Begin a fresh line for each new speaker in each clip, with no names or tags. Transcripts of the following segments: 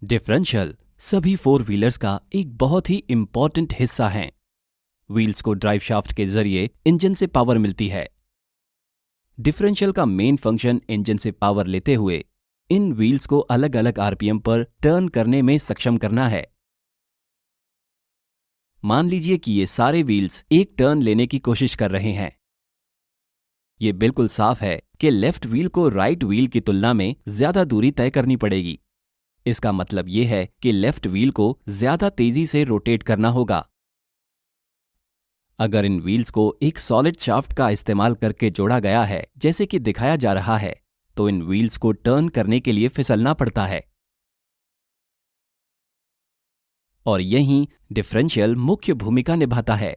Differential सभी four wheelers का एक बहुत ही इंपॉर्टेंट हिस्सा हैं। व्हील्स को ड्राइव शाफ्ट के जरिए इंजन से पावर मिलती है। डिफरेंशियल का मेन फंक्शन इंजन से पावर लेते हुए इन व्हील्स को अलग अलग आरपीएम पर टर्न करने में सक्षम करना है। मान लीजिए कि ये सारे व्हील्स एक टर्न लेने की कोशिश कर रहे हैं। ये बिल्कुल साफ है कि लेफ्ट व्हील को राइट व्हील की तुलना में ज्यादा दूरी तय करनी पड़ेगी। इसका मतलब ये है कि लेफ्ट व्हील को ज्यादा तेजी से रोटेट करना होगा। अगर इन व्हील्स को एक सॉलिड शाफ्ट का इस्तेमाल करके जोड़ा गया है, जैसे कि दिखाया जा रहा है, तो इन व्हील्स को टर्न करने के लिए फिसलना पड़ता है। और यहीं डिफरेंशियल मुख्य भूमिका निभाता है।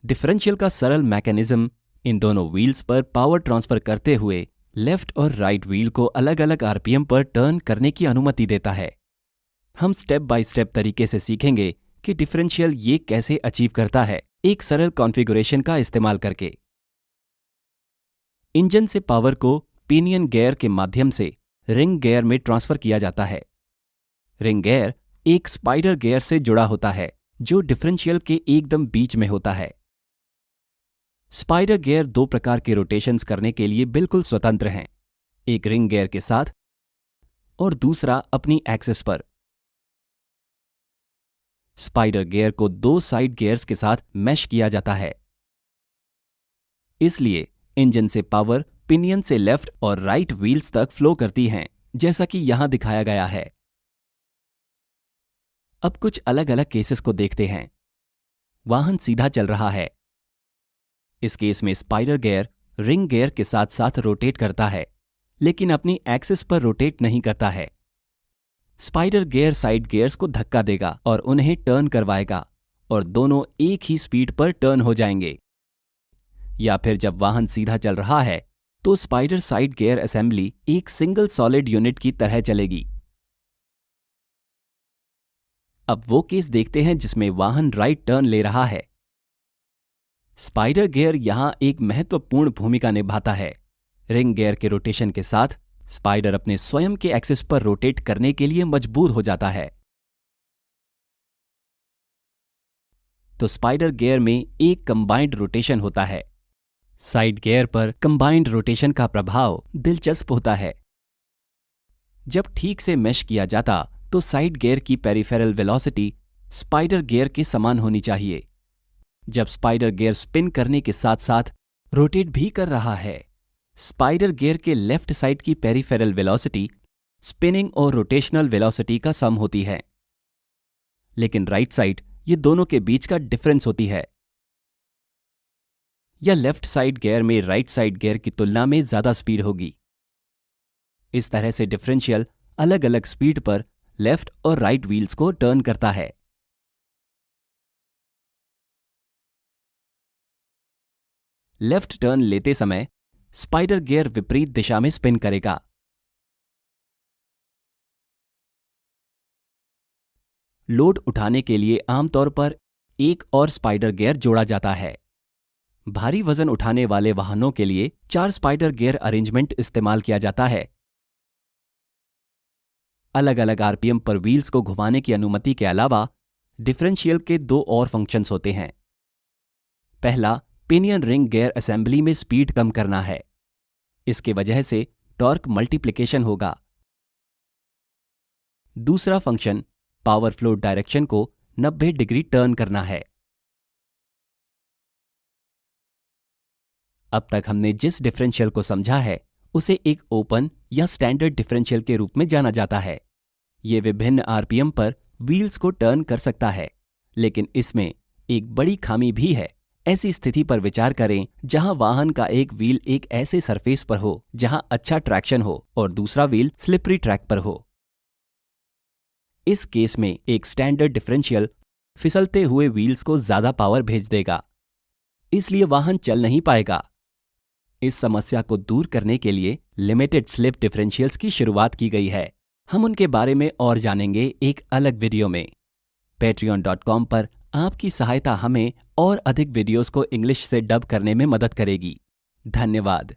डिफरेंशियल का सरल मैकेनिज्म इन दोनों व्हील्स पर पावर ट्रांसफर करते हुए लेफ्ट और राइट व्हील को अलग अलग आरपीएम पर टर्न करने की अनुमति देता है। हम स्टेप बाय स्टेप तरीके से सीखेंगे कि डिफरेंशियल ये कैसे अचीव करता है, एक सरल कॉन्फ़िगरेशन का इस्तेमाल करके। इंजन से पावर को पिनियन गियर के माध्यम से रिंग गियर में ट्रांसफर किया जाता है। रिंग गियर एक स्पाइडर गियर से जुड़ा होता है, जो डिफरेंशियल के एकदम बीच में होता है। स्पाइडर गियर दो प्रकार के रोटेशंस करने के लिए बिल्कुल स्वतंत्र हैं, एक रिंग गियर के साथ और दूसरा अपनी एक्सिस पर। स्पाइडर गियर को दो साइड गियर्स के साथ मैश किया जाता है। इसलिए इंजन से पावर पिनियन से लेफ्ट और राइट व्हील्स तक फ्लो करती हैं, जैसा कि यहां दिखाया गया है। अब कुछ अलग अलग केसेस को देखते हैं। वाहन सीधा चल रहा है। इस केस में स्पाइडर गियर रिंग गियर के साथ साथ रोटेट करता है, लेकिन अपनी एक्सिस पर रोटेट नहीं करता है। स्पाइडर गियर साइड गियर्स को धक्का देगा और उन्हें टर्न करवाएगा और दोनों एक ही स्पीड पर टर्न हो जाएंगे। या फिर जब वाहन सीधा चल रहा है तो स्पाइडर साइड गियर असेंबली एक सिंगल सॉलिड यूनिट की तरह चलेगी। अब वो केस देखते हैं जिसमें वाहन राइट टर्न ले रहा है। स्पाइडर गियर यहां एक महत्वपूर्ण भूमिका निभाता है। रिंग गियर के रोटेशन के साथ स्पाइडर अपने स्वयं के एक्सिस पर रोटेट करने के लिए मजबूर हो जाता है। तो स्पाइडर गियर में एक कंबाइंड रोटेशन होता है। साइड गियर पर कंबाइंड रोटेशन का प्रभाव दिलचस्प होता है। जब ठीक से मैश किया जाता तो साइड गियर की पेरिफेरल वेलोसिटी स्पाइडर गियर के समान होनी चाहिए। जब स्पाइडर गियर स्पिन करने के साथ साथ रोटेट भी कर रहा है, स्पाइडर गियर के लेफ्ट साइड की पेरिफेरल वेलोसिटी स्पिनिंग और रोटेशनल वेलोसिटी का सम होती है। लेकिन राइट साइड ये दोनों के बीच का डिफरेंस होती है, या लेफ्ट साइड गियर में राइट साइड गियर की तुलना में ज्यादा स्पीड होगी। इस तरह से डिफरेंशियल अलग अलग स्पीड पर लेफ्ट और राइट व्हील्स को टर्न करता है। लेफ्ट टर्न लेते समय स्पाइडर गियर विपरीत दिशा में स्पिन करेगा। लोड उठाने के लिए आमतौर पर एक और स्पाइडर गियर जोड़ा जाता है। भारी वजन उठाने वाले वाहनों के लिए 4 स्पाइडर गियर अरेंजमेंट इस्तेमाल किया जाता है। अलग अलग आरपीएम पर व्हील्स को घुमाने की अनुमति के अलावा डिफरेंशियल के दो और फंक्शंस होते हैं। पहला, पिनियन रिंग गियर असेंबली में स्पीड कम करना है। इसके वजह से टॉर्क मल्टीप्लिकेशन होगा। दूसरा फंक्शन पावर फ्लो डायरेक्शन को 90 डिग्री टर्न करना है। अब तक हमने जिस डिफरेंशियल को समझा है उसे एक ओपन या स्टैंडर्ड डिफरेंशियल के रूप में जाना जाता है। ये विभिन्न आरपीएम पर व्हील्स को टर्न कर सकता है, लेकिन इसमें एक बड़ी खामी भी है। ऐसी स्थिति पर विचार करें जहां वाहन का एक व्हील एक ऐसे सरफेस पर हो जहां अच्छा ट्रैक्शन हो और दूसरा व्हील स्लिपरी ट्रैक पर हो। इस केस में एक स्टैंडर्ड डिफरेंशियल फिसलते हुए व्हील्स को ज्यादा पावर भेज देगा, इसलिए वाहन चल नहीं पाएगा। इस समस्या को दूर करने के लिए लिमिटेड स्लिप डिफरेंशियल्स की शुरुआत की गई है। हम उनके बारे में और जानेंगे एक अलग वीडियो में। patreon.com पर आपकी सहायता हमें और अधिक वीडियोस को इंग्लिश से डब करने में मदद करेगी। धन्यवाद।